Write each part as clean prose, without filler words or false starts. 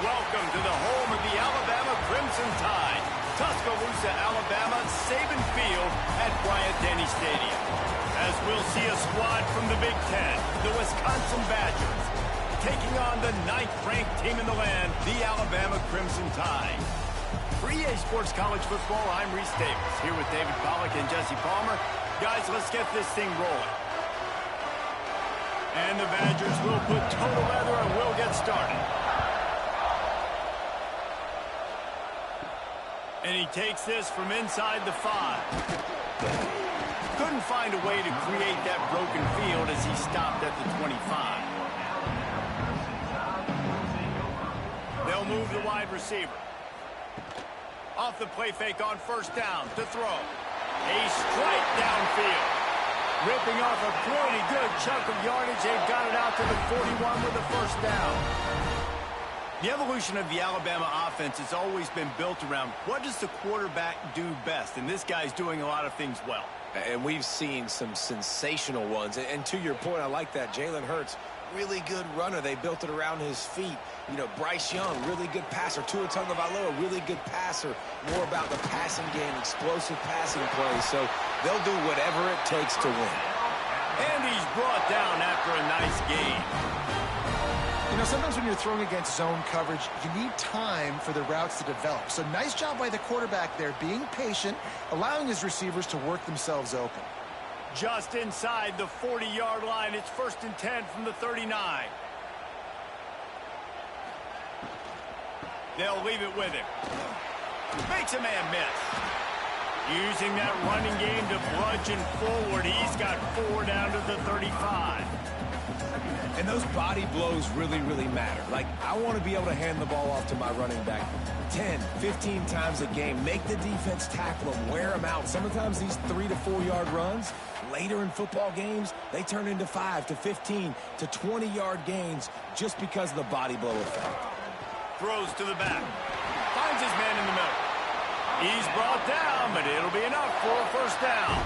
Welcome to the home of the Alabama Crimson Tide. Tuscaloosa, Alabama, Saban Field at Bryant-Denny Stadium. As we'll see a squad from the Big Ten, the Wisconsin Badgers, taking on the 9th-ranked team in the land, the Alabama Crimson Tide. For EA Sports College Football, I'm Reese Davis, here with David Pollack and Jesse Palmer. Guys, let's get this thing rolling. And the Badgers will put total leather and we'll get started. And he takes this from inside the 5. Couldn't find a way to create that broken field as he stopped at the 25. They'll move the wide receiver. Off the play fake on first down to throw. A strike downfield. Ripping off a pretty good chunk of yardage. They've got it out to the 41 with a first down. The evolution of the Alabama offense has always been built around what does the quarterback do best, and this guy's doing a lot of things well. And we've seen some sensational ones. And to your point, I like that. Jalen Hurts, really good runner. They built it around his feet. You know, Bryce Young, really good passer. Tua Tagovailoa, really good passer. More about the passing game, explosive passing plays. So they'll do whatever it takes to win. And he's brought down after a nice game. You know, sometimes when you're throwing against zone coverage, you need time for the routes to develop. So nice job by the quarterback there, being patient, allowing his receivers to work themselves open. Just inside the 40-yard line, it's 1st and 10 from the 39. They'll leave it with him. Makes a man miss. Using that running game to bludgeon forward, he's got 4 down to the 35. And those body blows really, really matter. Like, I want to be able to hand the ball off to my running back 10, 15 times a game. Make the defense tackle them, wear them out. Sometimes these 3 to 4 yard runs, later in football games, they turn into 5 to 15 to 20-yard gains just because of the body blow effect. Throws to the back. Finds his man in the middle. He's brought down, but it'll be enough for a first down.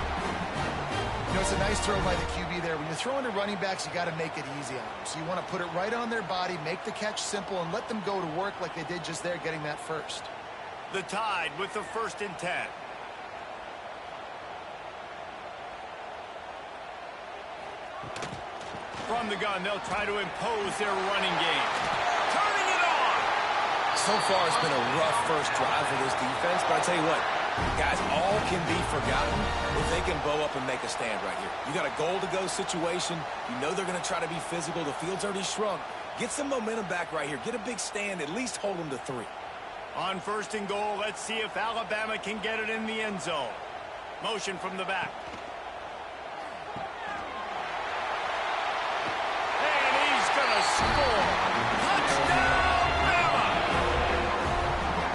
You know, it's a nice throw by the QB there. When you're throwing to running backs, you got to make it easy on them. So you want to put it right on their body, make the catch simple, and let them go to work like they did just there, getting that first. The Tide with the 1st and 10. From the gun, they'll try to impose their running game. Turning it on! So far, it's been a rough first drive for this defense, but I tell you what, guys, all can be forgotten if they can bow up and make a stand right here. You got a goal-to-go situation. You know they're going to try to be physical. The field's already shrunk. Get some momentum back right here. Get a big stand. At least hold them to 3. On 1st and goal, let's see if Alabama can get it in the end zone. Motion from the back. And he's going to score. Touchdown, Bama!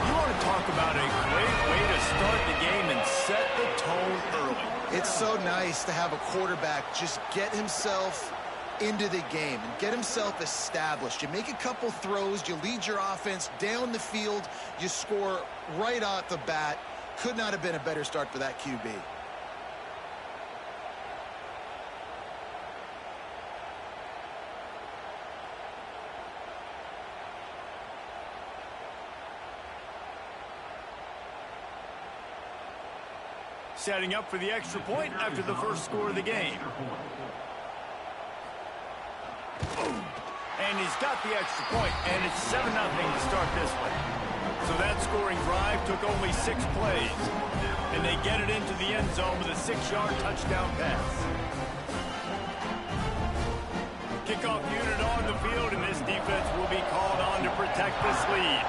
You want to talk about a great way to start the game and set the tone early. It's so nice to have a quarterback just get himself into the game and get himself established. You make a couple throws, you lead your offense down the field, you score right off the bat. Could not have been a better start for that QB. Setting up for the extra point after the first score of the game. And he's got the extra point, and it's 7-0 to start this one. So that scoring drive took only 6 plays. And they get it into the end zone with a 6-yard touchdown pass. Kickoff unit on the field, and this defense will be called on to protect this lead.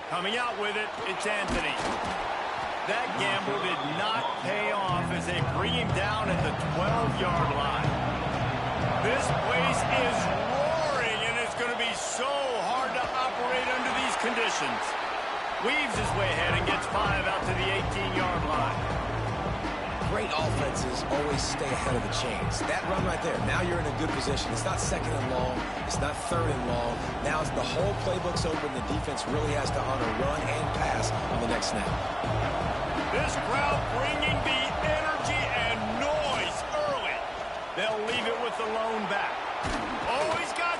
Coming out with it, it's Anthony. That gamble did not pay off as they bring him down at the 12-yard line. This place is roaring, and it's going to be so hard to operate under these conditions. Weaves his way ahead and gets 5 out to the 18-yard line. Great offenses always stay ahead of the chains. That run right there, now you're in a good position. It's not 2nd and long. It's not 3rd and long. Now it's the whole playbook's open. The defense really has to honor run and pass on the next snap. This crowd bringing the energy and noise early. They'll leave it with the lone back. Oh, he's got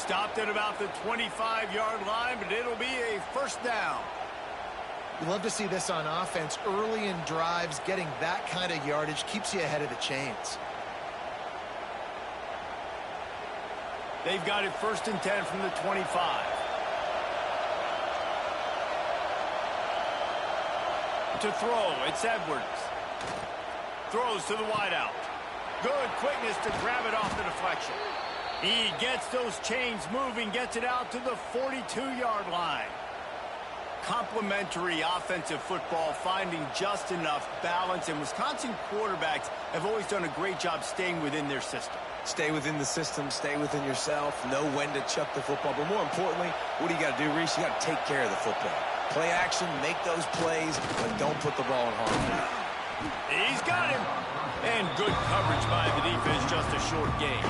Stopped at about the 25-yard line, but it'll be a first down. You love to see this on offense. Early in drives, getting that kind of yardage keeps you ahead of the chains. They've got it 1st and 10 from the 25. To throw, it's Edwards. Throws to the wideout. Good quickness to grab it off the deflection. He gets those chains moving, gets it out to the 42-yard line. Complementary offensive football, finding just enough balance, and Wisconsin quarterbacks have always done a great job staying within their system. Stay within the system, stay within yourself, know when to chuck the football. But more importantly, what do you got to do, Reese? You got to take care of the football. Play action, make those plays, but don't put the ball in harm's way. He's got him. And good coverage by the defense, just a short gain.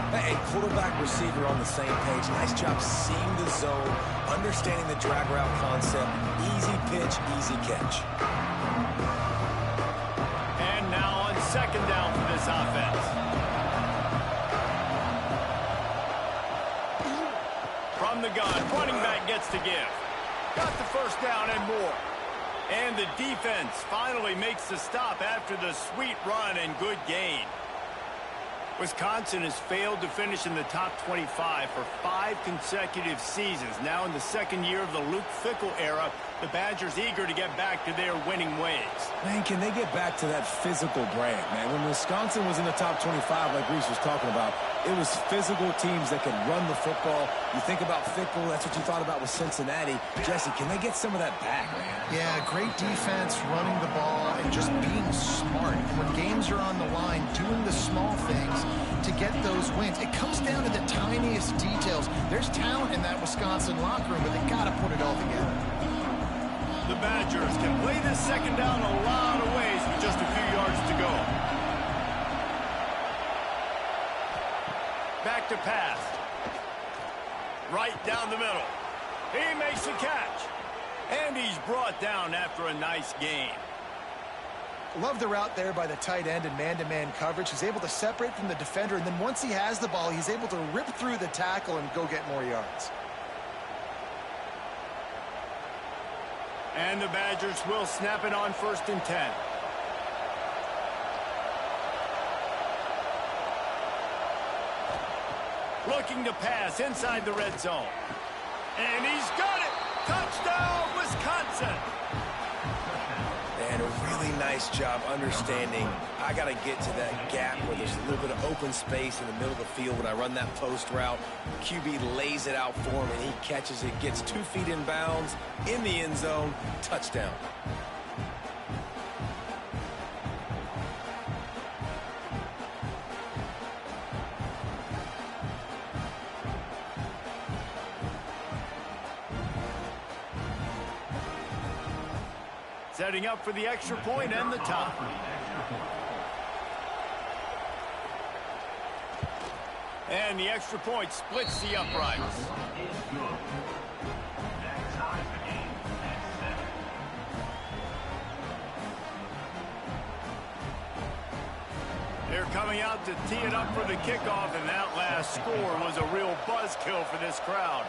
Hey, quarterback, receiver on the same page. Nice job seeing the zone, understanding the drag route concept. Easy pitch, easy catch. And now on 2nd down for this offense. From the gun, running back gets to give. Got the first down and more. And the defense finally makes the stop after the sweet run and good gain. Wisconsin has failed to finish in the top 25 for 5 consecutive seasons. Now in the 2nd year of the Luke Fickell era, the Badgers eager to get back to their winning ways. Man, can they get back to that physical brand, man? When Wisconsin was in the top 25, like Reese was talking about, it was physical teams that could run the football. You think about Fickell, that's what you thought about with Cincinnati. Jesse, can they get some of that back, man? Yeah, great defense, running the ball, and just being smart. When games are on the line, doing the small things to get those wins. It comes down to the tiniest details. There's talent in that Wisconsin locker room, but they got to put it all together. The Badgers can play this 2nd down a lot of ways with just a few yards to go. Back to pass. Right down the middle. He makes the catch. And he's brought down after a nice gain. Love the route there by the tight end in man-to-man coverage. He's able to separate from the defender, and then once he has the ball, he's able to rip through the tackle and go get more yards. And the Badgers will snap it on 1st and 10. Looking to pass inside the red zone. And he's got it! Touchdown, Wisconsin! And a really nice job understanding I got to get to that gap where there's a little bit of open space in the middle of the field when I run that post route. QB lays it out for him, and he catches it, gets 2 feet in bounds, in the end zone, touchdown. Setting up for the extra point and the top. And the extra point splits the uprights. They're coming out to tee it up for the kickoff, and that last score was a real buzzkill for this crowd.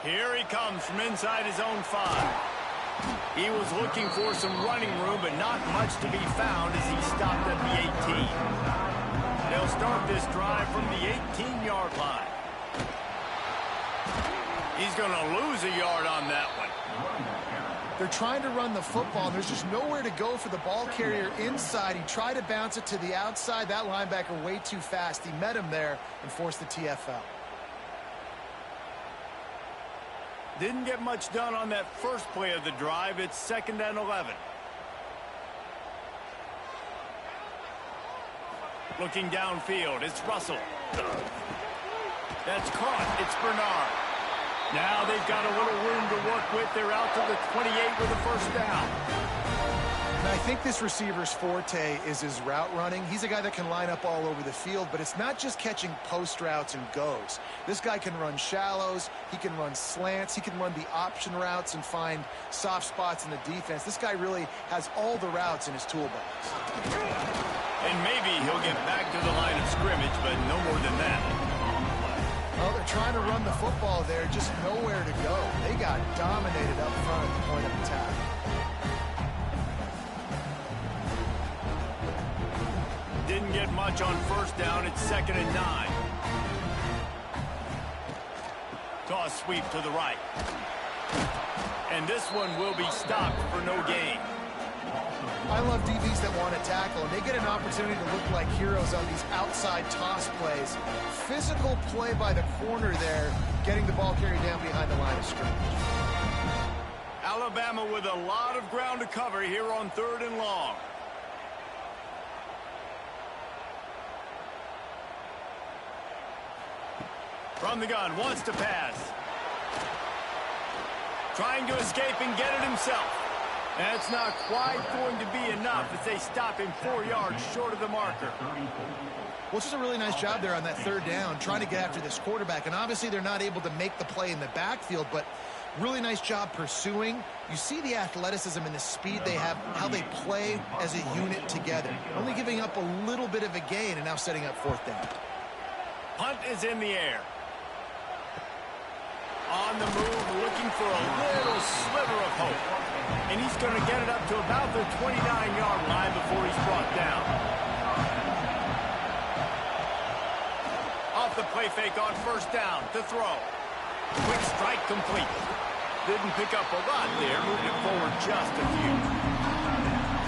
Here he comes from inside his own 5. He was looking for some running room, but not much to be found as he stopped at the 18. They'll start this drive from the 18-yard line. He's going to lose a yard on that one. They're trying to run the football, and there's just nowhere to go for the ball carrier inside. He tried to bounce it to the outside. That linebacker way too fast. He met him there and forced the TFL. Didn't get much done on that first play of the drive. It's 2nd and 11. Looking downfield, it's Russell. That's caught. It's Bernard. Now they've got a little room to work with. They're out to the 28 with a first down. And I think this receiver's forte is his route running. He's a guy that can line up all over the field, but it's not just catching post routes and goes. This guy can run shallows, he can run slants, he can run the option routes and find soft spots in the defense. This guy really has all the routes in his toolbox. And maybe he'll they'll get back to the line of scrimmage, but no more than that. Well, they're trying to run the football there, just nowhere to go. They got dominated up front at the point of attack. Didn't get much on first down. It's 2nd and 9. Toss sweep to the right. And this one will be stopped for no gain. I love DBs that want to tackle, and they get an opportunity to look like heroes on these outside toss plays. Physical play by the corner there, getting the ball carried down behind the line of scrimmage. Alabama with a lot of ground to cover here on 3rd and long. From the gun, wants to pass. Trying to escape and get it himself. That's not quite going to be enough as they stop him 4 yards short of the marker. Well, just a really nice job there on that 3rd down, trying to get after this quarterback. And obviously they're not able to make the play in the backfield, but really nice job pursuing. You see the athleticism and the speed they have, how they play as a unit together. Only giving up a little bit of a gain and now setting up 4th down. Punt is in the air. On the move, looking for a little sliver of hope. And he's going to get it up to about the 29-yard line before he's brought down. Off the play fake on 1st down to throw. Quick strike complete. Didn't pick up a lot there, moved it forward just a few.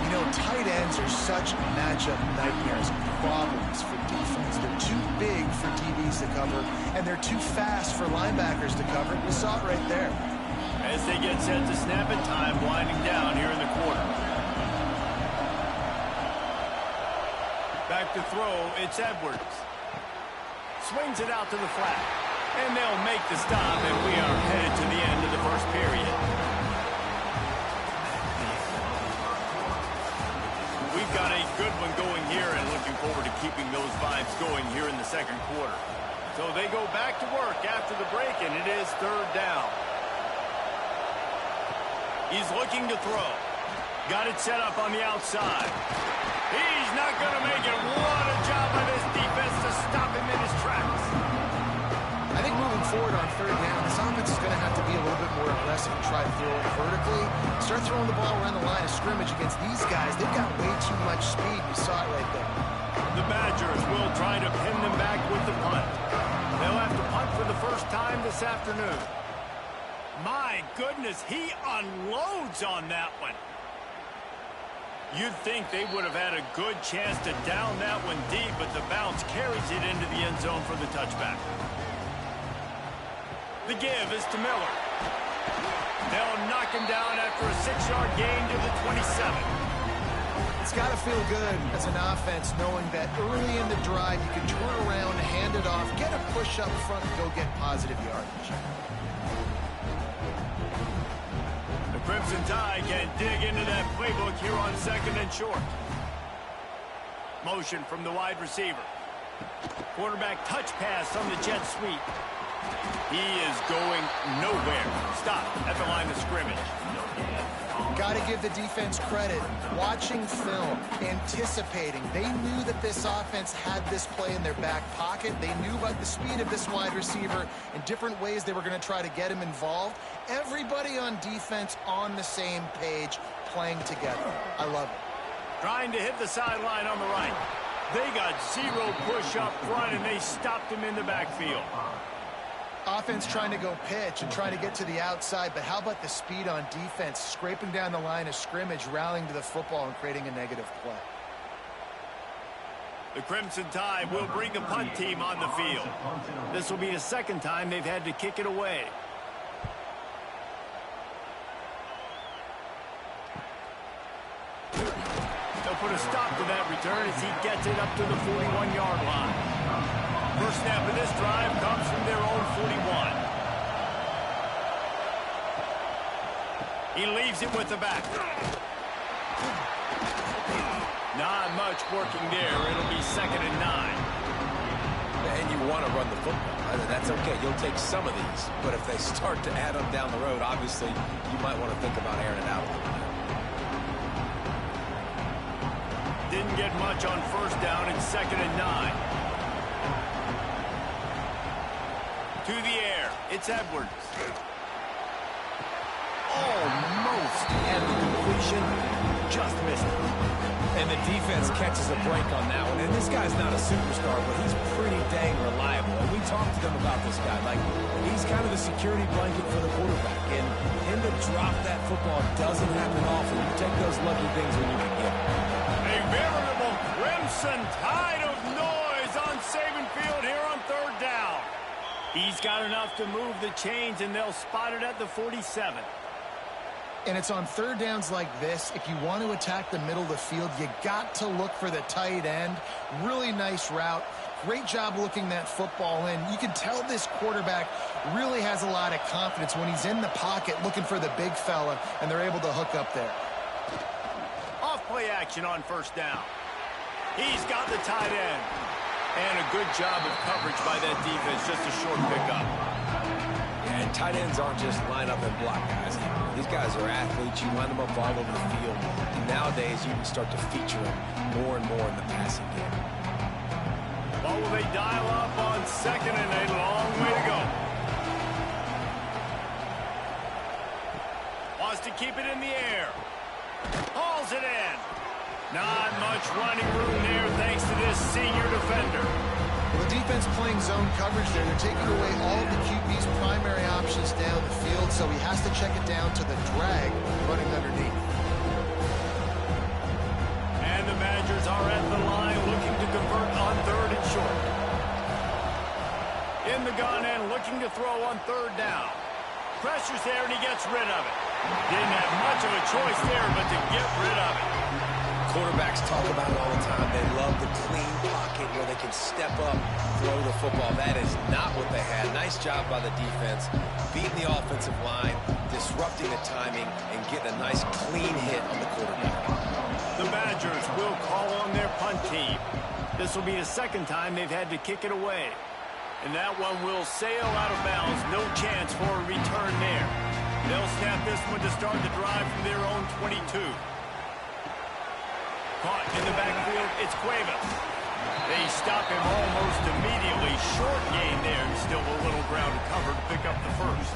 You know, tight ends are such matchup nightmares, problems for defense. They're too big for DBs to cover, and they're too fast for linebackers to cover. We saw it right there. As they get set to snap it, time winding down here in the quarter. Back to throw, it's Edwards. Swings it out to the flat. And they'll make the stop, and we are headed to the end of the 1st period. We've got a good one going here, and looking forward to keeping those vibes going here in the 2nd quarter. So they go back to work after the break, and it is 3rd down. He's looking to throw. Got it set up on the outside. He's not going to make it. What a job by this defense to stop him in his tracks. I think moving forward on 3rd down, this offense is going to have to be a little bit more aggressive and try to throw it vertically. Start throwing the ball around the line of scrimmage against these guys. They've got way too much speed. We saw it right there. The Badgers will try to pin them back with the punt. They'll have to punt for the first time this afternoon. My goodness, he unloads on that one. You'd think they would have had a good chance to down that one deep, but the bounce carries it into the end zone for the touchback. The give is to Miller. They'll knock him down after a 6-yard gain to the 27. It's got to feel good as an offense knowing that early in the drive you can turn around, hand it off, get a push up front, and go get positive yardage. The Crimson Tide can dig into that playbook here on 2nd and short. Motion from the wide receiver. Quarterback touch pass on the jet sweep. He is going nowhere. Stop at the line of scrimmage. Got to give the defense credit. Watching film, anticipating. They knew that this offense had this play in their back pocket. They knew about the speed of this wide receiver and different ways they were going to try to get him involved. Everybody on defense on the same page, playing together. I love it. Trying to hit the sideline on the right. They got 0 push up front, and they stopped him in the backfield. Offense trying to go pitch and trying to get to the outside, but how about the speed on defense, scraping down the line of scrimmage, rallying to the football and creating a negative play. The Crimson Tide will bring the punt team on the field. This will be the 2nd time they've had to kick it away. They'll put a stop to that return as he gets it up to the 41-yard line. First snap of this drive comes from their own 41. He leaves it with the back. Not much working there. It'll be 2nd and 9. And you want to run the football. That's okay. You'll take some of these. But if they start to add up down the road, obviously, you might want to think about airing it out a little bit. didn't get much on first down and 2nd and 9. To the air, it's Edwards. Almost had the completion, just missed it. And the defense catches a break on that one. And this guy's not a superstar, but he's pretty dang reliable. And we talked to them about this guy. Like, he's kind of the security blanket for the quarterback. And him to drop that football doesn't happen often. You take those lucky things when you can get them. A veritable crimson tide of noise on Saban Field here on 3rd down. He's got enough to move the chains, and they'll spot it at the 47. And it's on 3rd downs like this. If you want to attack the middle of the field, you got to look for the tight end. Really nice route. Great job looking that football in. You can tell this quarterback really has a lot of confidence when he's in the pocket looking for the big fella, and they're able to hook up there. Off play action on 1st down. He's got the tight end. And a good job of coverage by that defense. Just a short pickup. And tight ends aren't just line up and block guys. These guys are athletes. You line them up all over the field. And nowadays, you can start to feature them more and more in the passing game. What will they dial up on 2nd and a long way to go? Wants to keep it in the air. Hauls it in. Not much running room there thanks to this senior defender. The defense playing zone coverage there. They're taking away all of the QB's primary options down the field, so he has to check it down to the drag running underneath. And the Badgers are at the line looking to convert on 3rd and short. In the gun and looking to throw on 3rd down. Pressure's there and he gets rid of it. Didn't have much of a choice there but to get rid of it. Quarterbacks talk about it all the time. They love the clean pocket where they can step up, throw the football. That is not what they had. Nice job by the defense, beating the offensive line, disrupting the timing, and getting a nice clean hit on the quarterback. The Badgers will call on their punt team. This will be the 2nd time they've had to kick it away. And that one will sail out of bounds. No chance for a return there. They'll snap this one to start the drive from their own 22. Caught in the backfield, it's Cuevas. They stop him almost immediately. Short gain there, and still a little ground to cover to pick up the 1st.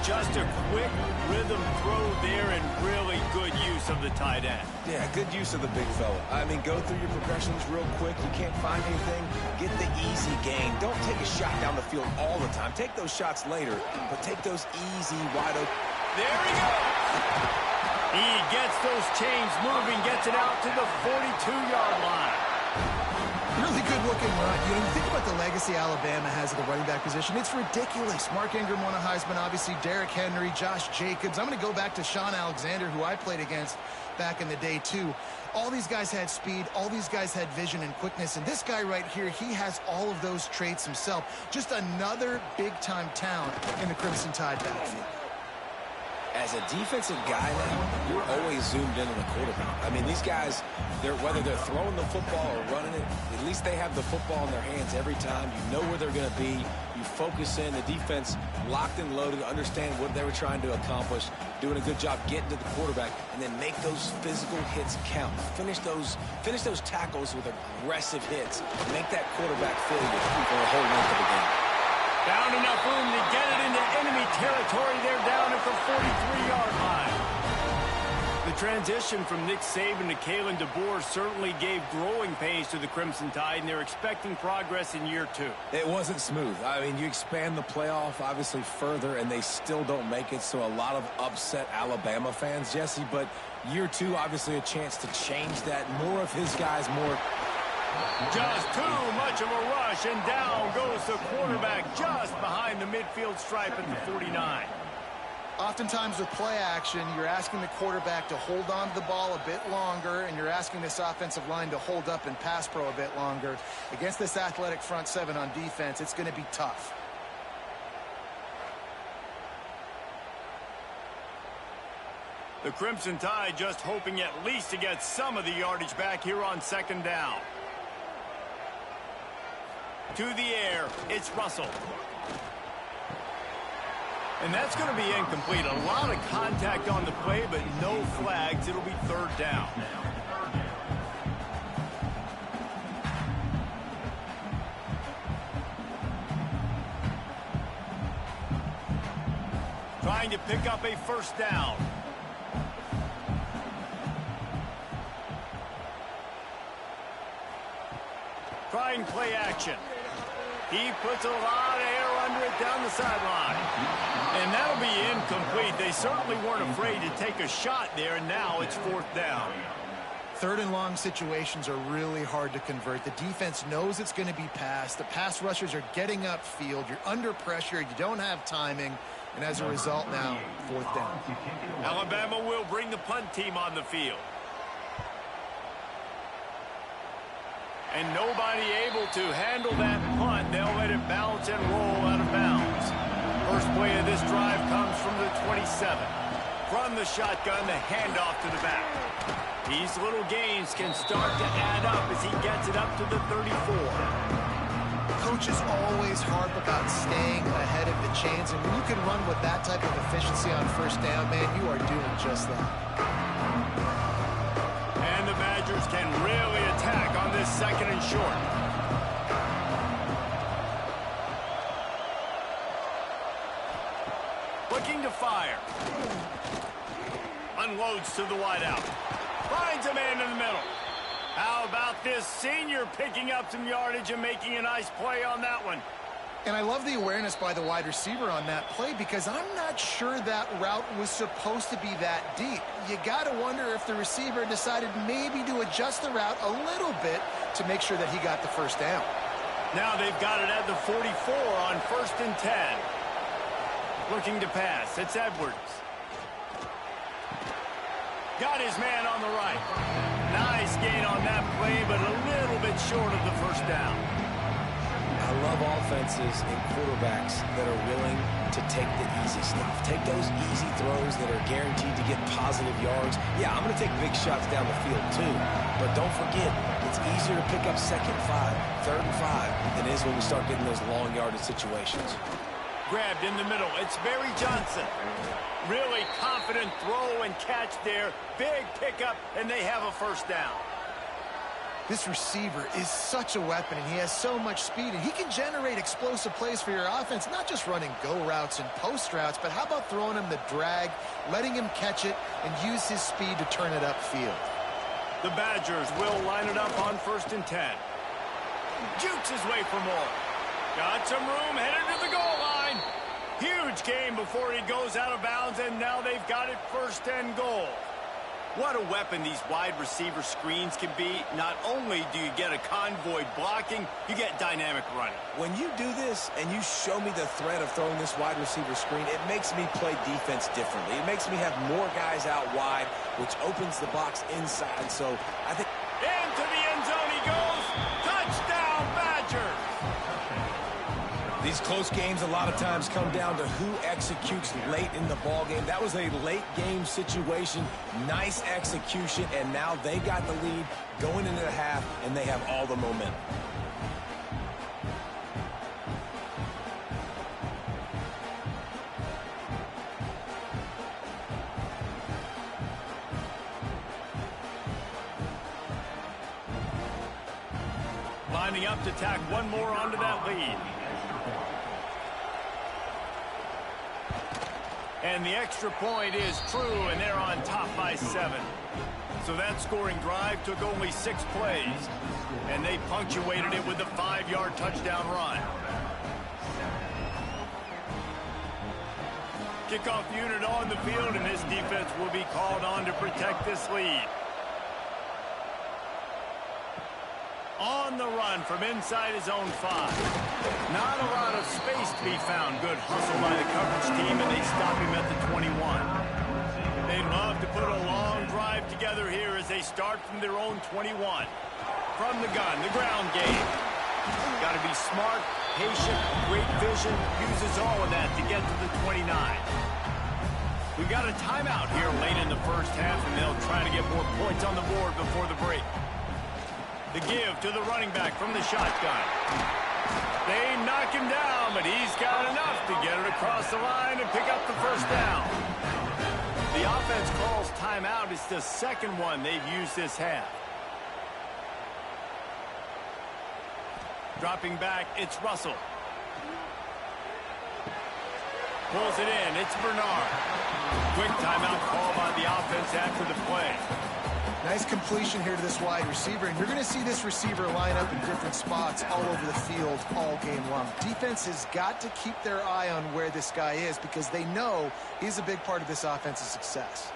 Just a quick rhythm throw there and really good use of the tight end. Yeah, good use of the big fella. I mean, go through your progressions real quick. You can't find anything. Get the easy gain. Don't take a shot down the field all the time. Take those shots later, but take those easy, wide open. There he goes. He gets those chains moving, gets it out to the 42-yard line. Really good looking run. You know, you think about the legacy Alabama has at the running back position. It's ridiculous. Mark Ingram won a Heisman, obviously Derrick Henry, Josh Jacobs. I'm going to go back to Sean Alexander, who I played against back in the day, too. All these guys had speed. All these guys had vision and quickness. And this guy right here, he has all of those traits himself. Just another big-time talent in the Crimson Tide backfield. As a defensive guy now, you're always zoomed in on the quarterback. I mean, these guys, whether they're throwing the football or running it, at least they have the football in their hands every time. You know where they're going to be. You focus in. The defense locked and loaded, understand what they were trying to accomplish, doing a good job getting to the quarterback, and then make those physical hits count. Finish those tackles with aggressive hits. Make that quarterback feel you for a whole length of the game. Found enough room to get it into enemy territory. They're down at the 43-yard line. The transition from Nick Saban to Keelon DeBoer certainly gave growing pains to the Crimson Tide, and they're expecting progress in year 2. It wasn't smooth. I mean, you expand the playoff, obviously, further, and they still don't make it, so a lot of upset Alabama fans, Jesse, but year 2, obviously, a chance to change that. More of his guys, more... Just too much of a rush, and down goes the quarterback just behind the midfield stripe at the 49. Oftentimes with play action, you're asking the quarterback to hold on to the ball a bit longer, and you're asking this offensive line to hold up and pass pro a bit longer. Against this athletic front 7 on defense, it's going to be tough. The Crimson Tide just hoping at least to get some of the yardage back here on 2nd down. To the air, it's Russell. And that's going to be incomplete. A lot of contact on the play, but no flags. It'll be 3rd down. trying to pick up a first down. Trying play action. He puts a lot of air under it down the sideline. And that'll be incomplete. They certainly weren't afraid to take a shot there, and now it's fourth down. Third and long situations are really hard to convert. The defense knows it's going to be passed. The pass rushers are getting upfield. You're under pressure. You don't have timing. And as a result now, fourth down. Alabama will bring the punt team on the field. And nobody able to handle that punt. They'll let it bounce and roll out of bounds. First play of this drive comes from the 27. From the shotgun, the handoff to the back. These little gains can start to add up as he gets it up to the 34. Coaches always harp about staying ahead of the chains, and when you can run with that type of efficiency on first down, man, you are doing just that. And the Badgers can really attack on this second and short. Looking to fire. Unloads to the wideout. Finds a man in the middle. How about this senior picking up some yardage and making a nice play on that one? And I love the awareness by the wide receiver on that play because I'm not sure that route was supposed to be that deep. You got to wonder if the receiver decided maybe to adjust the route a little bit to make sure that he got the first down. Now they've got it at the 44 on first and 10. Looking to pass. It's Edwards. Got his man on the right. Nice gain on that play, but a little bit short of the first down. I love offenses and quarterbacks that are willing to take the easy stuff. Take those easy throws that are guaranteed to get positive yards. Yeah, I'm going to take big shots down the field too. But don't forget, it's easier to pick up second 5, third and 5 than it is when we start getting those long yardage situations. Grabbed in the middle. It's Barry Johnson. Really confident throw and catch there. Big pickup, and they have a first down. This receiver is such a weapon, and he has so much speed, and he can generate explosive plays for your offense, not just running go routes and post routes, but how about throwing him the drag, letting him catch it, and use his speed to turn it upfield. The Badgers will line it up on first and 10. Jukes his way for more. Got some room, headed to the goal line. Huge gain before he goes out of bounds, and now they've got it first and goal. What a weapon these wide receiver screens can be. Not only do you get a convoy blocking, you get dynamic running. When you do this and you show me the threat of throwing this wide receiver screen, it makes me play defense differently. It makes me have more guys out wide, which opens the box inside. So I think... Into the end zone he goes. Touchdown, Badgers! These close games a lot of times come down to who executes late in the ball game. That was a late game situation, nice execution, and now they got the lead going into the half, and they have all the momentum. Lining up to tack one more onto that lead. And the extra point is true, and they're on top by 7. So that scoring drive took only 6 plays, and they punctuated it with a 5-yard touchdown run. Kickoff unit on the field, and this defense will be called on to protect this lead. On the run from inside his own 5. Not a lot of space to be found. Good hustle by the coverage team, and they stop him at the 21. They'd love to put a long drive together here as they start from their own 21. From the gun, the ground game. Got to be smart, patient, great vision. Uses all of that to get to the 29. We've got a timeout here late in the first half, and they'll try to get more points on the board before the break. The give to the running back from the shotgun. They knock him down, but he's got enough to get it across the line and pick up the first down. The offense calls timeout. It's the second one they've used this half. Dropping back, it's Russell. Pulls it in. It's Bernard. Quick timeout call by the offense after the play. Nice completion here to this wide receiver, and you're going to see this receiver line up in different spots all over the field all game long. Defense has got to keep their eye on where this guy is because they know he's a big part of this offense's success.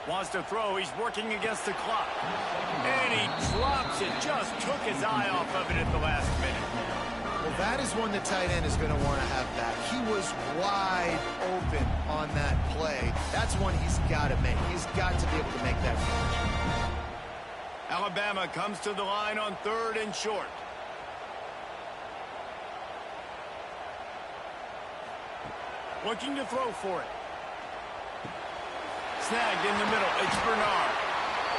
Wants to throw. He's working against the clock. And he drops it. Just took his eye off of it at the last minute. Well, that is one the tight end is going to want to have back. He was wide open on that play. That's one he's got to make. He's got to be able to make that catch. Alabama comes to the line on 3rd and short. Looking to throw for it. Snagged in the middle. It's Bernard.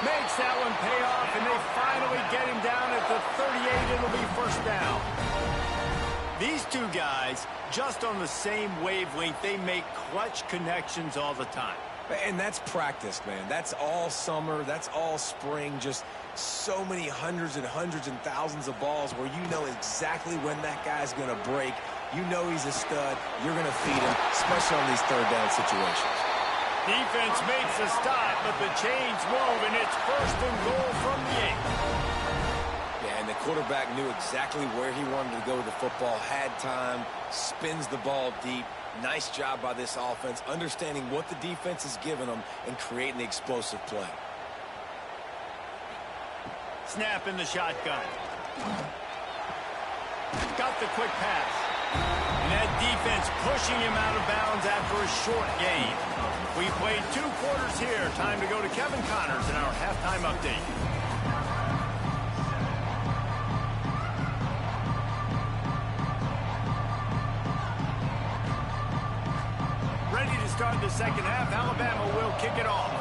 Makes that one pay off, and they finally get him down at the 38. It'll be first down. These two guys, just on the same wavelength, they make clutch connections all the time. And that's practice, man. That's all summer. That's all spring. Just so many hundreds and thousands of balls where you know exactly when that guy's going to break. You know he's a stud. You're going to feed him, especially on these 3rd down situations. Defense makes a stop, but the chains move, and it's 1st and goal from the 8. Yeah, and the quarterback knew exactly where he wanted to go with the football, had time, spins the ball deep. Nice job by this offense, understanding what the defense is giving them and creating the explosive play. Snap in the shotgun. Got the quick pass. And that defense pushing him out of bounds after a short gain. We played 2 quarters here. Time to go to Kevin Connors in our halftime update. Ready to start the second half. Alabama will kick it off.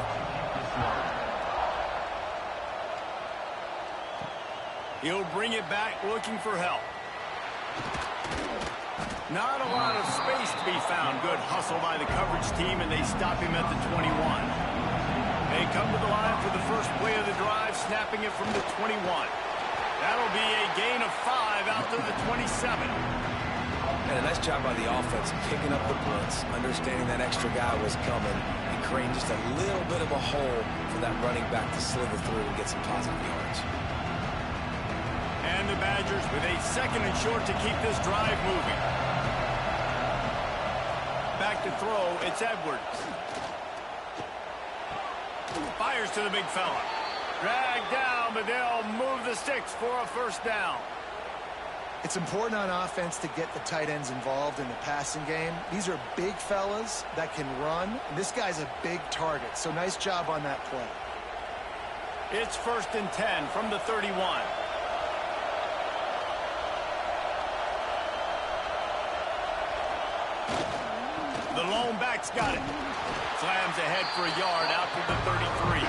He'll bring it back looking for help. Not a lot of space to be found. Good hustle by the coverage team, and they stop him at the 21. They come to the line for the first play of the drive, snapping it from the 21. That'll be a gain of 5 out to the 27. And a nice job by the offense picking up the blitz, understanding that extra guy was coming, and creating just a little bit of a hole for that running back to slither through and get some positive yards. And the Badgers with a 2nd and short to keep this drive moving. Back to throw, it's Edwards. Fires to the big fella. Dragged down, but they'll move the sticks for a first down. It's important on offense to get the tight ends involved in the passing game. These are big fellas that can run, and this guy's a big target, so nice job on that play. It's 1st and 10 from the 31. The lone back's got it. Slams ahead for a yard out to the 33.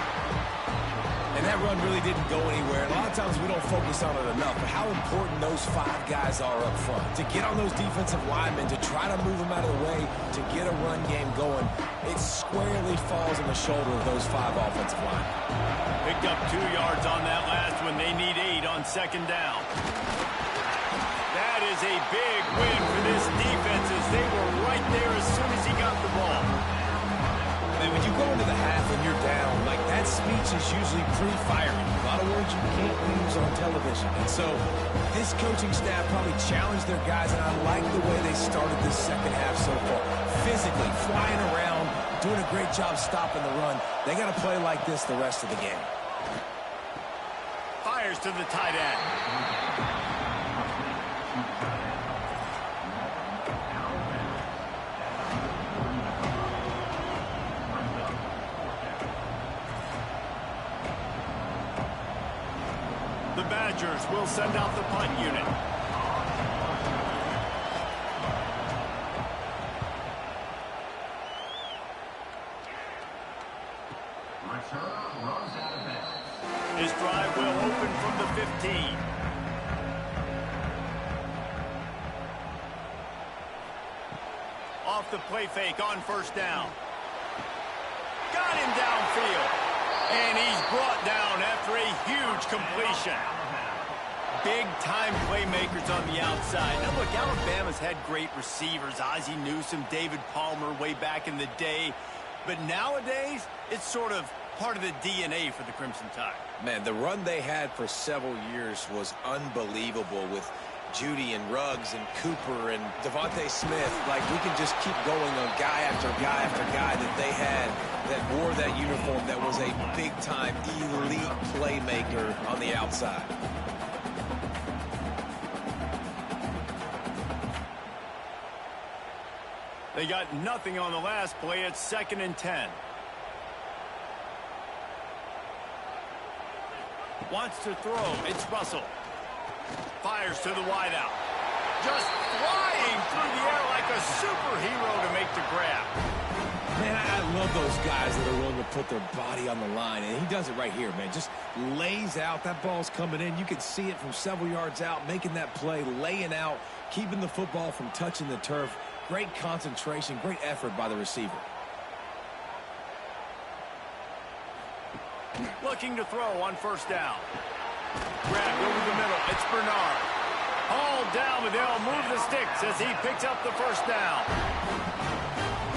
And that run really didn't go anywhere. And a lot of times we don't focus on it enough, but how important those 5 guys are up front. To get on those defensive linemen, to try to move them out of the way, to get a run game going, it squarely falls on the shoulder of those 5 offensive linemen. Picked up 2 yards on that last one. They need 8 on 2nd down. That is a big win for this defense as they were right there as soon as he got the ball. And when you go into the half and you're down, like that speech is usually pretty fiery. A lot of words you can't use on television. And so this coaching staff probably challenged their guys, and I like the way they started this second half so far. Physically, flying around, doing a great job stopping the run. They got to play like this the rest of the game. Fires to the tight end. The Badgers will send out the punt unit. This drive will open from the 15. Off the play fake on first down. Got him downfield. And he's brought down after a huge completion. big-time playmakers on the outside. Now, look, Alabama's had great receivers. Ozzie Newsome, David Palmer way back in the day. But nowadays, it's sort of part of the DNA for the Crimson Tide. Man, the run they had for several years was unbelievable with Judy and Ruggs and Cooper and Devontae Smith. Like, we can just keep going on guy after guy after guy that they had that wore that uniform that was a big-time elite playmaker on the outside. They got nothing on the last play. It's 2nd and 10. Wants to throw. It's Russell. Fires to the wideout. Just flying through the air like a superhero to make the grab. Man, I love those guys that are willing to put their body on the line, and he does it right here, man. Just lays out. That ball's coming in. You can see it from several yards out, making that play, laying out, keeping the football from touching the turf. Great concentration, great effort by the receiver. Looking to throw on 1st down. Grabbed over the middle. It's Bernard. Hauled down, but they'll move the sticks as he picks up the 1st down.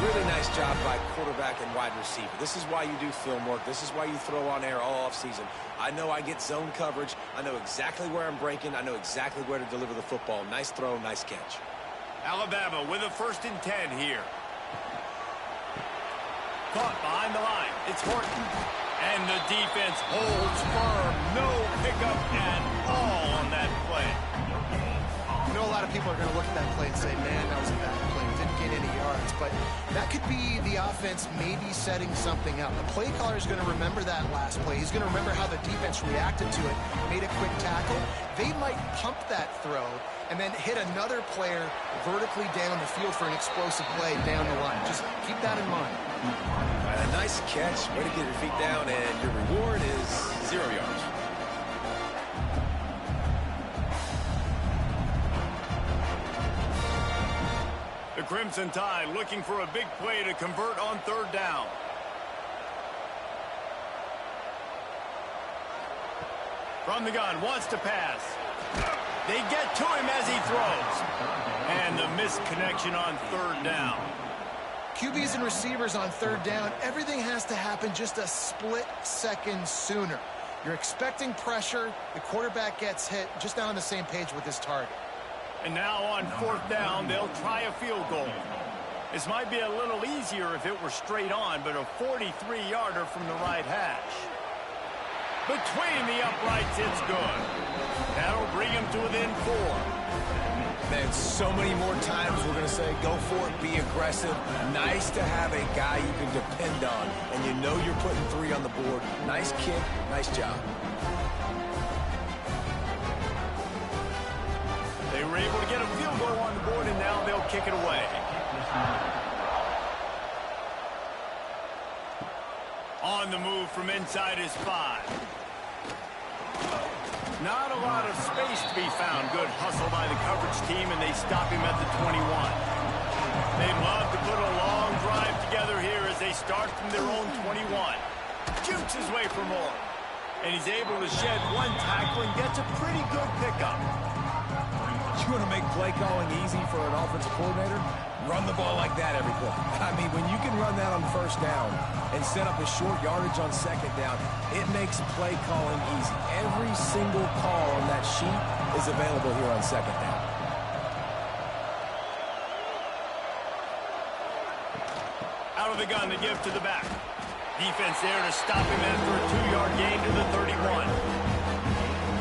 Really nice job by quarterback and wide receiver. This is why you do film work. This is why you throw on air all offseason. I know I get zone coverage. I know exactly where I'm breaking. I know exactly where to deliver the football. Nice throw, nice catch. Alabama with a 1st and 10 here. Caught behind the line. It's Horton. And the defense holds firm. No pickup at all on that play. You know, a lot of people are going to look at that play and say, man, that was a bad play. We didn't get any yards. But that could be the offense maybe setting something up. The play caller is going to remember that last play. He's going to remember how the defense reacted to it, made a quick tackle. They might pump that throw and then hit another player vertically down the field for an explosive play down the line. Just keep that in mind. A nice catch. Way to get your feet down, and your reward is 0 yards. The Crimson Tide looking for a big play to convert on 3rd down. From the gun, wants to pass. They get to him as he throws. And the missed connection on 3rd down. QBs and receivers on 3rd down, everything has to happen just a split second sooner. You're expecting pressure. The quarterback gets hit, just not on the same page with his target. And now on 4th down, they'll try a field goal. This might be a little easier if it were straight on, but a 43-yarder from the right hash. Between the uprights, it's good. That'll bring him to within 4. Man, so many more times we're going to say, go for it, be aggressive. Nice to have a guy you can depend on, and you know you're putting 3 on the board. Nice kick, nice job. They were able to get a field goal on the board, and now they'll kick it away. On the move from inside his 5. Not a lot of space to be found. Good hustle by the coverage team, and they stop him at the 21. They'd love to put a long drive together here as they start from their own 21. Shoots his way for more. And he's able to shed 1 tackle and gets a pretty good pickup. You want to make play calling easy for an offensive coordinator? Run the ball like that every play. I mean, when you can run that on 1st down and set up a short yardage on 2nd down, it makes play calling easy. Every single call on that sheet is available here on 2nd down. Out of the gun to give to the back. Defense there to stop him after a 2-yard gain to the 31.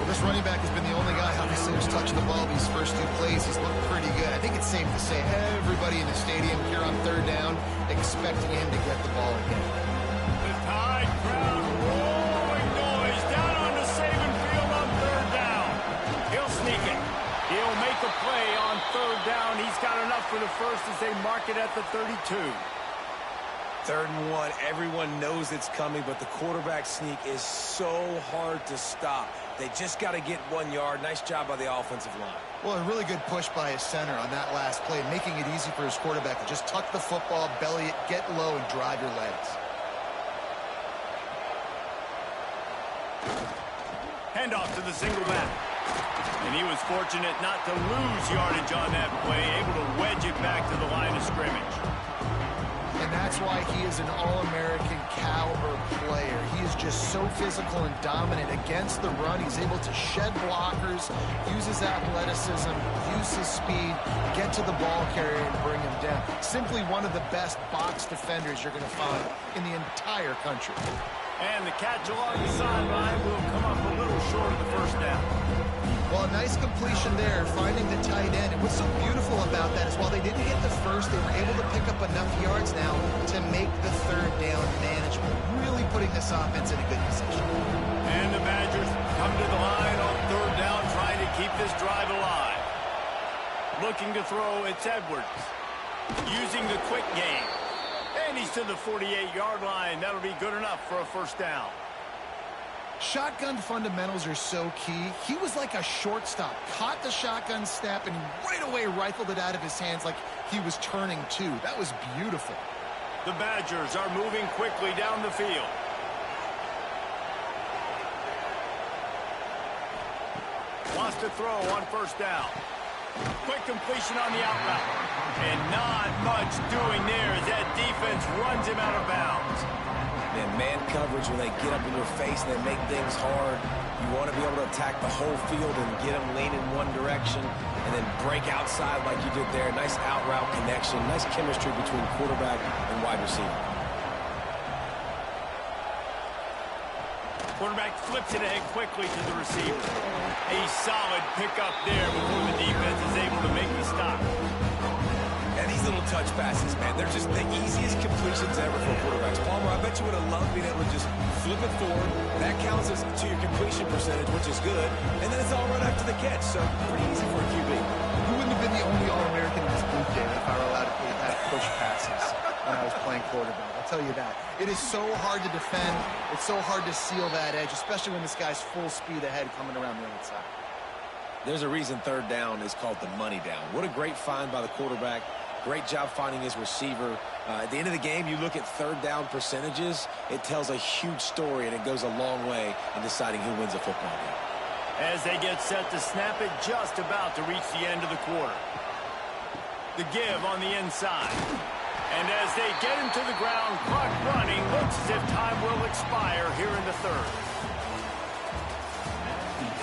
This running back has been the only guy, obviously, who's touched the ball these first 2 plays. He's looked pretty good. I think it's safe to say everybody in the stadium here on 3rd down expecting him to get the ball again. The Tide crowd rolling noise down onto Saban Field on 3rd down. He'll sneak it. He'll make a play on 3rd down. He's got enough for the first as they mark it at the 32. 3rd and 1. Everyone knows it's coming, but the quarterback sneak is so hard to stop. They just got to get 1 yard. Nice job by the offensive line. Well, a really good push by his center on that last play, making it easy for his quarterback to just tuck the football, belly it, get low, and drive your legs. Handoff to the single back. And he was fortunate not to lose yardage on that play, able to wedge it back to the line of scrimmage. And that's why he is an All-American caliber player. He is just so physical and dominant against the run. He's able to shed blockers, use his athleticism, use his speed, get to the ball carrier and bring him down. Simply one of the best box defenders you're going to find in the entire country. And the catch along the sideline will come up a little short of the first down. Well, a nice completion there, finding the tight end. And what's so beautiful about that is while they didn't get the first, they were able to pick up enough yards now to make the third down manageable, really putting this offense in a good position. And the Badgers come to the line on third down, trying to keep this drive alive. Looking to throw, it's Edwards. Using the quick game. And he's to the 48-yard line. That'll be good enough for a first down. Shotgun fundamentals are so key. He was like a shortstop, caught the shotgun snap, and right away rifled it out of his hands like he was turning two. That was beautiful. The Badgers are moving quickly down the field. Wants to throw on first down. Quick completion on the out route. And not much doing there as that defense runs him out of bounds. Man coverage, when they get up in your face and they make things hard, you want to be able to attack the whole field and get them leaning one direction and then break outside like you did there. Nice out route connection, nice chemistry between quarterback and wide receiver. Quarterback flips it ahead quickly to the receiver. A solid pickup there before the defense is able to make the stop. And these little touch passes, man, they're just the easiest completions ever for quarterbacks. Palmer, I bet you would have loved being able to just flip it forward. That counts as to your completion percentage, which is good. And then it's all run after the catch, so pretty easy for a QB. You wouldn't have been the only All-American in this boot game if I were allowed to have push passes when I was playing quarterback. I'll tell you that. It is so hard to defend. It's so hard to seal that edge, especially when this guy's full speed ahead coming around the other side. There's a reason third down is called the money down. What a great find by the quarterback. Great job finding his receiver. At the end of the game, you look at third down percentages. It tells a huge story, and it goes a long way in deciding who wins a football game. As they get set to snap it, just about to reach the end of the quarter. The give on the inside. And as they get him to the ground, clock running, looks as if time will expire here in the third.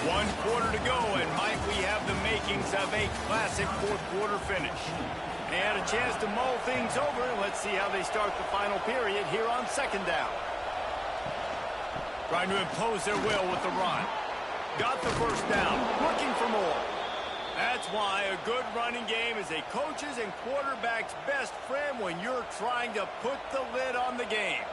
1 quarter to go, and might we have the makings of a classic fourth quarter finish. And a chance to mull things over. Let's see how they start the final period here on second down. Trying to impose their will with the run. Got the first down, looking for more. That's why a good running game is a coach's and quarterback's best friend when you're trying to put the lid on the game.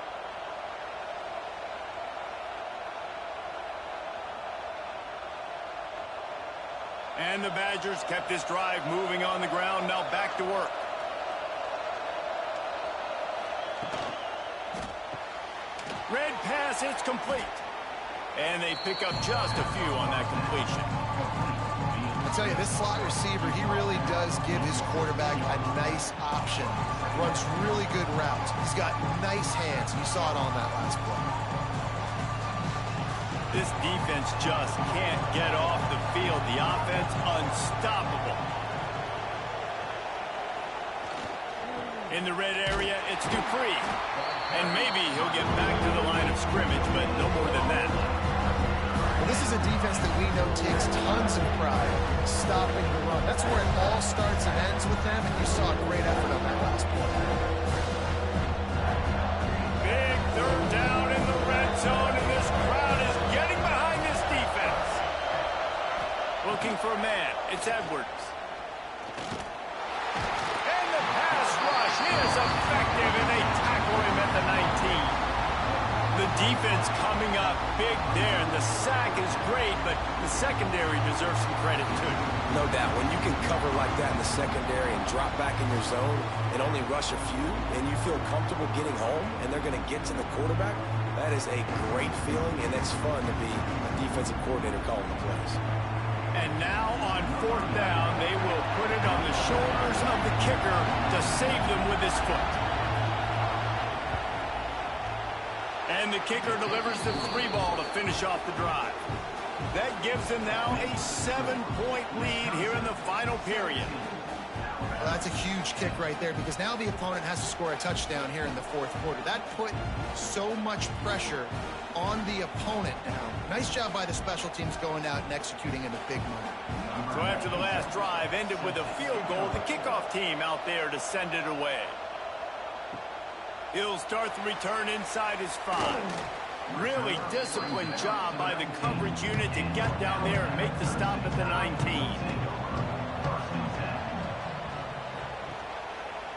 And the Badgers kept this drive moving on the ground. Now back to work. Red pass, it's complete. And they pick up just a few on that completion. I'll tell you, this slot receiver, he really does give his quarterback a nice option. Runs really good routes. He's got nice hands. You saw it on that last play. This defense just can't get off the field. The offense unstoppable. In the red area, it's Dupree. And maybe he'll get back to the line of scrimmage, but no more than that. Well, this is a defense that we know takes tons of pride stopping the run. That's where it all starts and ends with them, and you saw a great effort on that last play. Big third down in the red zone, and this crowd is getting behind this defense. Looking for a man. It's Edwards. And the pass rush is effective, and they tackle him at the 19. The defense coming up big there, and the sack is great, but the secondary deserves some credit too. No doubt. When you can cover like that in the secondary and drop back in your zone and only rush a few, and you feel comfortable getting home, and they're going to get to the quarterback, that is a great feeling, and it's fun to be a defensive coordinator calling the plays. And now on fourth down, they will put it on the shoulders of the kicker to save them with his foot. And the kicker delivers the 3 ball to finish off the drive. That gives them now a 7-point lead here in the final period. Well, that's a huge kick right there because now the opponent has to score a touchdown here in the fourth quarter. That put so much pressure on the opponent now. Nice job by the special teams going out and executing in a big moment. So after the last drive ended with a field goal, the kickoff team out there to send it away. He'll start the return inside his 5. Really disciplined job by the coverage unit to get down there and make the stop at the 19.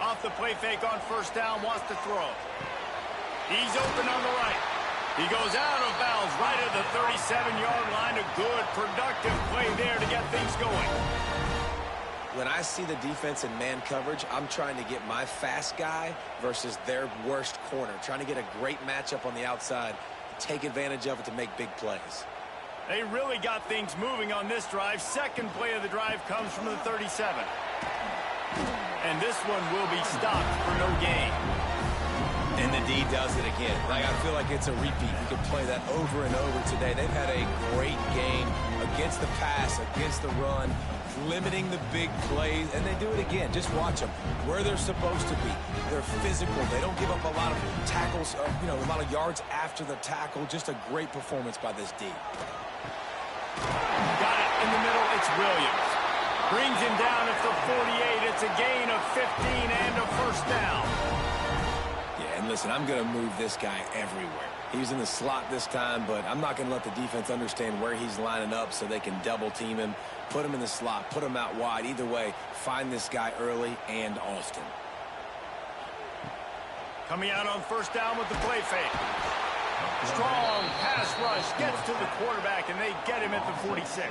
Off the play fake on first down, wants to throw. He's open on the right. He goes out of bounds right at the 37-yard line. A good, productive play there to get things going. When I see the defense in man coverage, I'm trying to get my fast guy versus their worst corner. Trying to get a great matchup on the outside, take advantage of it to make big plays. They really got things moving on this drive. Second play of the drive comes from the 37. And this one will be stopped for no gain. And the D does it again. Like, I feel like it's a repeat. We could play that over and over today. They've had a great game against the pass, against the run, limiting the big plays, and they do it again. Just watch them where they're supposed to be. They're physical. They don't give up a lot of tackles, a lot of yards after the tackle. Just a great performance by this D. Got it in the middle. It's Williams. Brings him down at the 48. It's a gain of 15 and a first down. Yeah, and listen, I'm going to move this guy everywhere. He's in the slot this time, but I'm not going to let the defense understand where he's lining up so they can double team him, put him in the slot, put him out wide. Either way, find this guy early and often. Coming out on first down with the play fake. Strong pass rush gets to the quarterback, and they get him at the 46.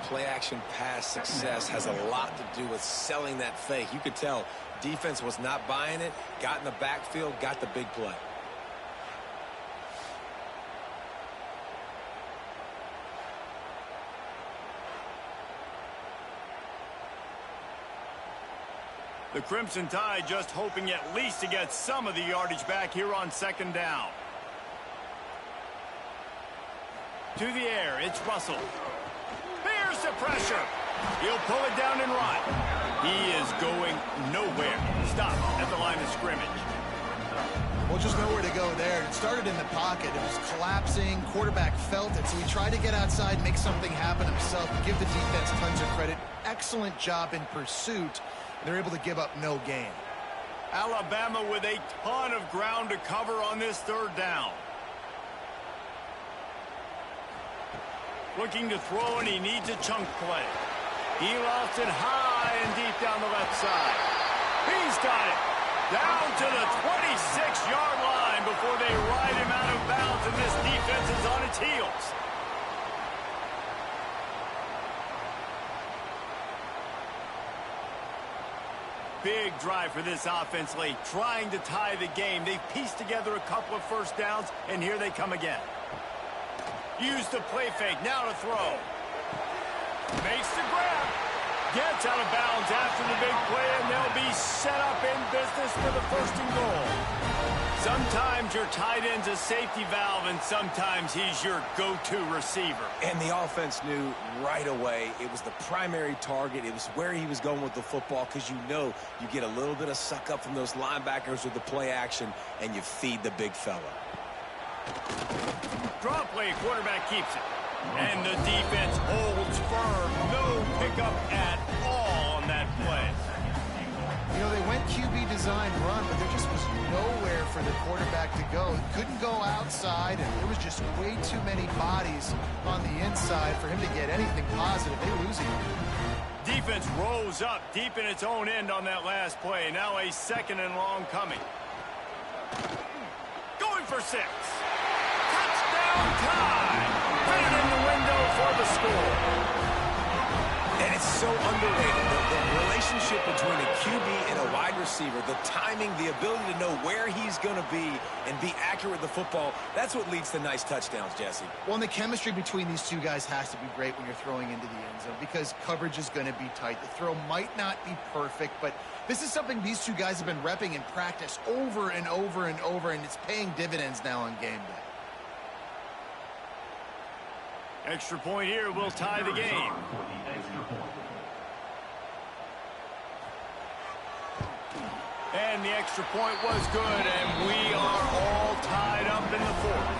Play-action pass success has a lot to do with selling that fake. You could tell defense was not buying it, got in the backfield, got the big play. The Crimson Tide just hoping at least to get some of the yardage back here on second down. To the air, it's Russell. There's the pressure. He'll pull it down and run. He is going nowhere. Stop at the line of scrimmage. Well, just nowhere to go there. It started in the pocket. It was collapsing. Quarterback felt it, so he tried to get outside, make something happen himself, give the defense tons of credit. Excellent job in pursuit. They're able to give up no gain. Alabama with a ton of ground to cover on this third down. Looking to throw, and he needs a chunk play. He lost it high and deep down the left side. He's got it. Down to the 26-yard line before they ride him out of bounds, and this defense is on its heels. Big drive for this offense late, trying to tie the game. They've pieced together a couple of first downs, and here they come again. Use the play fake, now to throw. Makes the grab. Gets out of bounds after the big play, and they'll be set up in business for the first and goal. Sometimes your tight end's a safety valve, and sometimes he's your go-to receiver. And the offense knew right away it was the primary target. It was where he was going with the football, because you get a little bit of suck up from those linebackers with the play action, and you feed the big fella. Draw play, quarterback keeps it. And the defense holds firm. No pickup at all on that play. They went QB design run, but there just was nowhere for the quarterback to go. He couldn't go outside, and there was just way too many bodies on the inside for him to get anything positive. They were losing him. Defense rose up deep in its own end on that last play. Now a second and long coming. Going for 6. Touchdown time. Right in the window for the score. And it's so underrated. The relationship between a QB and a wide receiver, the timing, the ability to know where he's going to be and be accurate with the football, that's what leads to nice touchdowns, Jesse. Well, and the chemistry between these two guys has to be great when you're throwing into the end zone because coverage is going to be tight. The throw might not be perfect, but this is something these two guys have been repping in practice over and over and over, and it's paying dividends now on game day. Extra point here will tie the game. And the extra point was good, and we are all tied up in the fourth.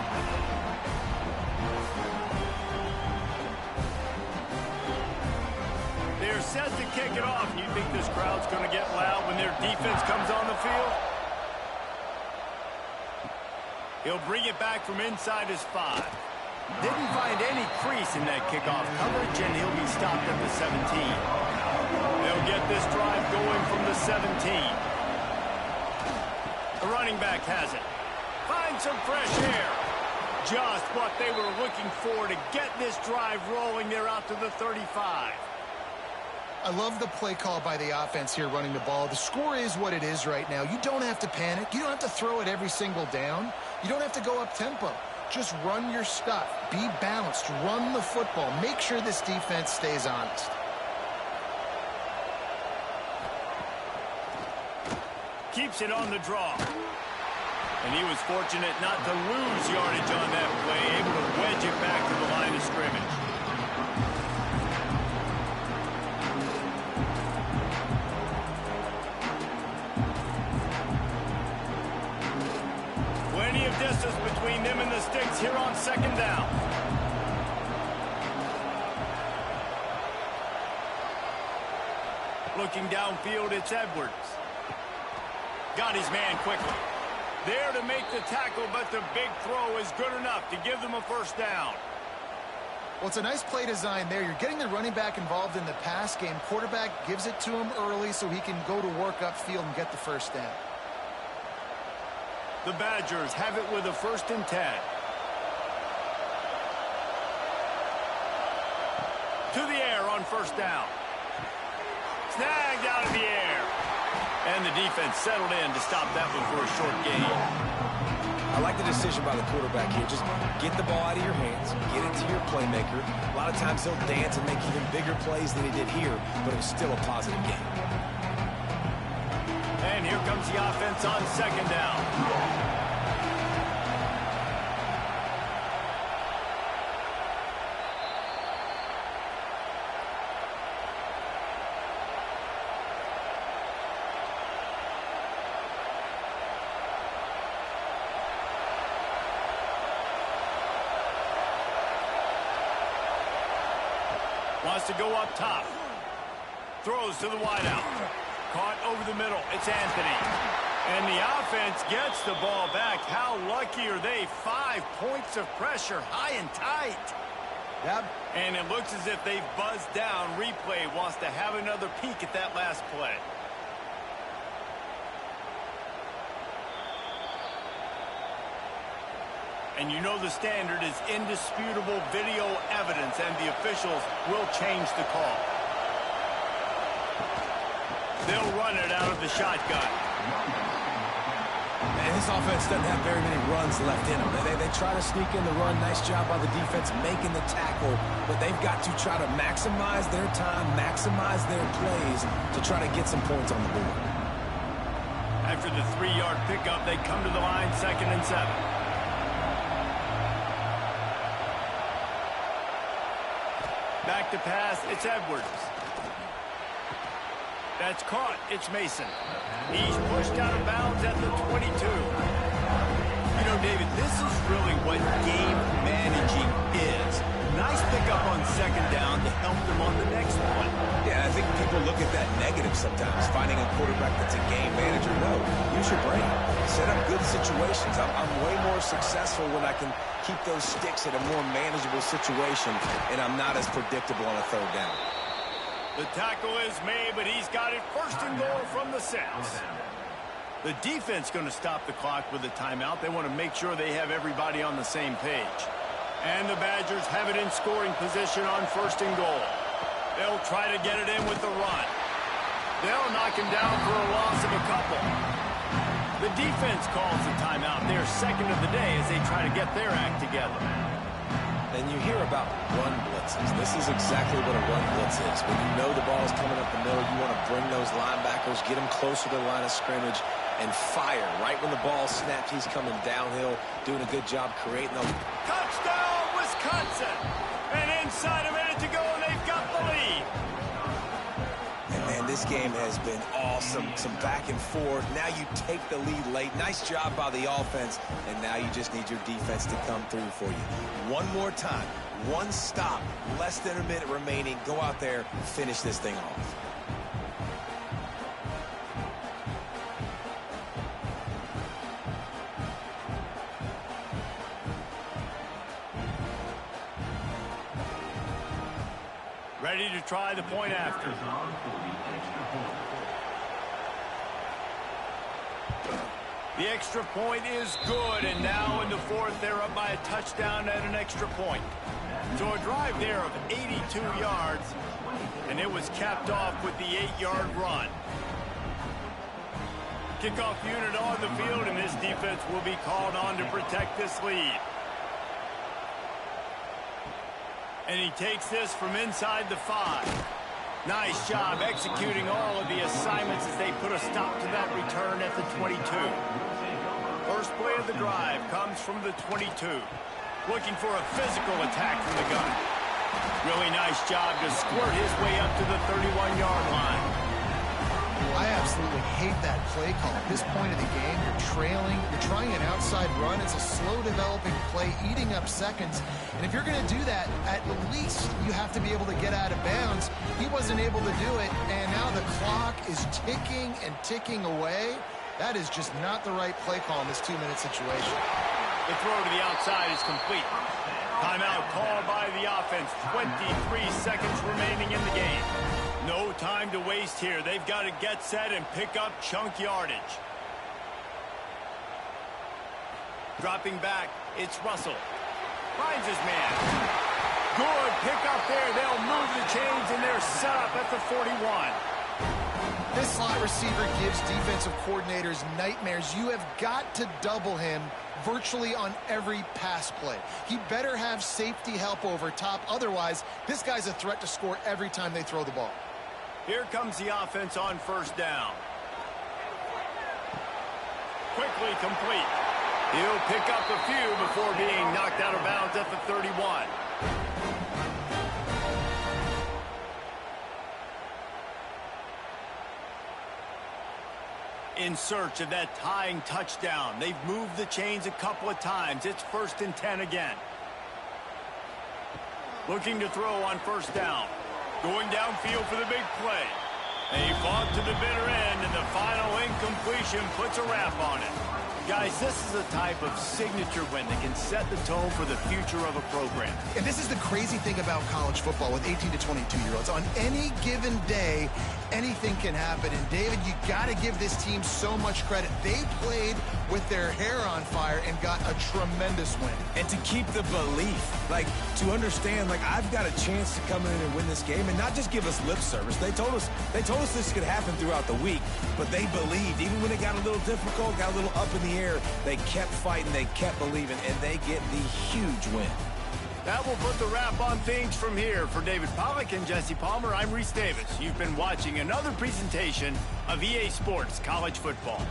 They're set to kick it off. You think this crowd's going to get loud when their defense comes on the field? He'll bring it back from inside his 5. Didn't find any crease in that kickoff coverage, and he'll be stopped at the 17. They'll get this drive going from the 17. The running back has it. Find some fresh air. Just what they were looking for to get this drive rolling. They're out to the 35. I love the play call by the offense here running the ball. The score is what it is right now. You don't have to panic. You don't have to throw it every single down. You don't have to go up tempo. Just run your stuff. Be balanced. Run the football. Make sure this defense stays honest. Keeps it on the draw. And he was fortunate not to lose yardage on that play, able to wedge it back to the line of scrimmage. Plenty of distance between them and the sticks here on second down. Looking downfield, it's Edwards. Got his man quickly. There to make the tackle, but the big throw is good enough to give them a first down. Well, it's a nice play design there. You're getting the running back involved in the pass game. Quarterback gives it to him early so he can go to work upfield and get the first down. The Badgers have it with a 1st and 10. To the air on first down. Snagged out of the air. And the defense settled in to stop that one for a short gain. I like the decision by the quarterback here. Just get the ball out of your hands, get it to your playmaker. A lot of times he'll dance and make even bigger plays than he did here, but it was still a positive game. And here comes the offense on second down. Wants to go up top. Throws to the wideout. Caught over the middle. It's Anthony. And the offense gets the ball back. How lucky are they? 5 points of pressure, high and tight. Yep. And it looks as if they've buzzed down. Replay wants to have another peek at that last play. And you know the standard is indisputable video evidence, and the officials will change the call. They'll run it out of the shotgun. And this offense doesn't have very many runs left in them. They try to sneak in the run. Nice job by the defense making the tackle, but they've got to try to maximize their time, maximize their plays to try to get some points on the board. After the 3-yard pickup, they come to the line 2nd and 7. Back to pass, it's Edwards. That's caught, it's Mason. He's pushed out of bounds at the 22. You know, David, this is really what game managing is. Nice pickup on second down to help them on the next one. Yeah, I think people look at that negative sometimes, finding a quarterback that's a game manager. No, use your brain. Set up good situations. I'm way more successful when I can keep those sticks at a more manageable situation, and I'm not as predictable on a 3rd down. The tackle is made, but he's got it 1st and goal from the 6. The defense going to stop the clock with a timeout. They want to make sure they have everybody on the same page. And the Badgers have it in scoring position on 1st and goal. They'll try to get it in with the run. They'll knock him down for a loss of a couple. The defense calls the timeout. They're 2nd of the day as they try to get their act together. And you hear about run blitzes. This is exactly what a run blitz is. When you know the ball is coming up the middle, you want to bring those linebackers, get them closer to the line of scrimmage, and fire. Right when the ball snaps, he's coming downhill, doing a good job creating those. Touchdown, Wisconsin! And Inside a minute to go, and they've got the lead. And man, this game has been awesome. Some back and forth. Now you take the lead late. Nice job by the offense. And now you just need your defense to come through for you. One more time. One stop. Less than a minute remaining. Go out there, finish this thing off. Ready to try the point after. The extra point is good, and now in the fourth, they're up by a touchdown and an extra point. So a drive there of 82 yards, and it was capped off with the 8-yard run. Kickoff unit on the field, and this defense will be called on to protect this lead. And he takes this from inside the 5. Nice job executing all of the assignments as they put a stop to that return at the 22. First play of the drive comes from the 22. Looking for a physical attack from the gun. Really nice job to squirt his way up to the 31-yard line. I absolutely hate that play call. At this point of the game, you're trailing, you're trying an outside run. It's a slow developing play, eating up seconds. And if you're going to do that, at least you have to be able to get out of bounds. He wasn't able to do it, and now the clock is ticking and ticking away. That is just not the right play call in this 2-minute situation. The throw to the outside is complete. Timeout called by the offense. 23 seconds remaining in the game. No time to waste here. They've got to get set and pick up chunk yardage. Dropping back, it's Russell. Finds his man. Good pick up there. They'll move the chains, and they're set up at the 41. This slot receiver gives defensive coordinators nightmares. You have got to double him virtually on every pass play. He better have safety help over top. Otherwise, this guy's a threat to score every time they throw the ball. Here comes the offense on first down. Quickly complete. He'll pick up a few before being knocked out of bounds at the 31. In search of that tying touchdown. They've moved the chains a couple of times. It's 1st and 10 again. Looking to throw on first down. Going downfield for the big play. They fought to the bitter end, and the final incompletion puts a wrap on it. Guys, this is a type of signature win that can set the tone for the future of a program. And this is the crazy thing about college football with 18 to 22-year-olds. On any given day, anything can happen. And, David, you got to give this team so much credit. They played with their hair on fire and got a tremendous win. And to keep the belief, like, to understand, like, I've got a chance to come in and win this game and not just give us lip service. They told us this could happen throughout the week, but they believed. Even when it got a little difficult, got a little up in the air, they kept fighting, they kept believing, and they get the huge win. That will put the wrap on things from here. For David Pollack and Jesse Palmer, I'm Reese Davis. You've been watching another presentation of EA Sports College Football.